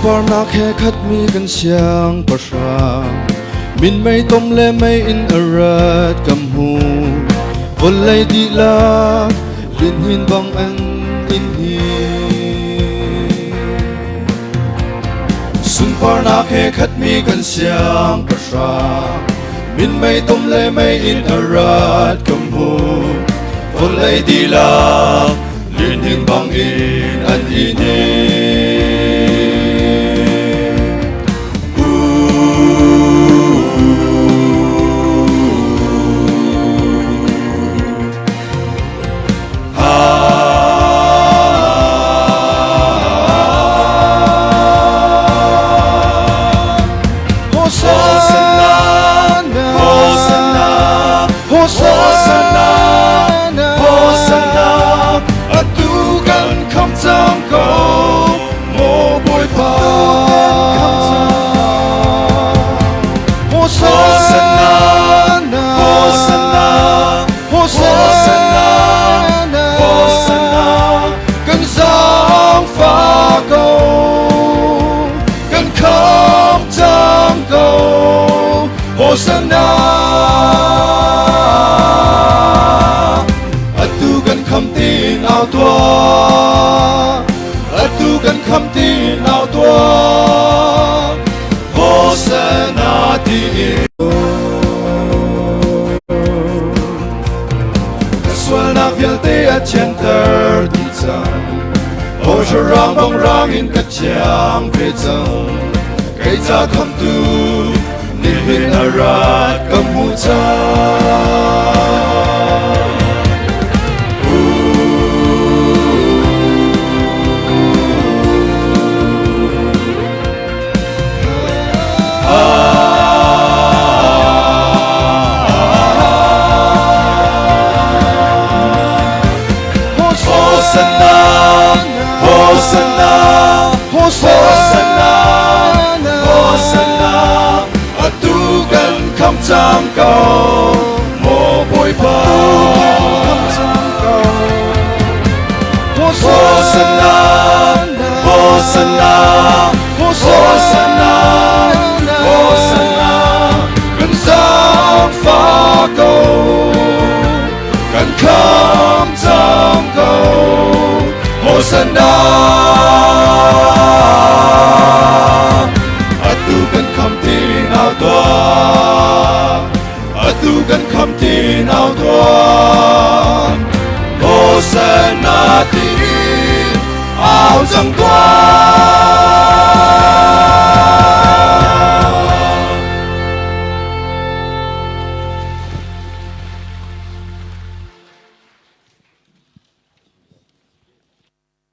par na khe khat mi kan siang pasha min mai tom le mai in arat kam hu vol lai di la lin hin bang an in hi sun par na khe khat mi kan siang pasha min mai tom le mai in arat kam hu vol lai di la lin hin bang in an in hi Hosanna atu kan kham tin ao tua atu kan kham tin ao tua Hosanna ti Kaswal na vial te a chen ter ti chang Ho rang bong rang in ka chiang pe chang Kai cha kham tu Nilhin arat kamuta Hosanna, Hosanna, Hosanna, Hosanna Atugan kham cham cầu mồ bồi pa Hosanna, Hosanna, Hosanna, Hosanna Cần giang pha cầu Cần kham cham cầu Hosanna Atugan kham tin ao tua Atugan kham tin ao tua Hosanna tin ao chẳng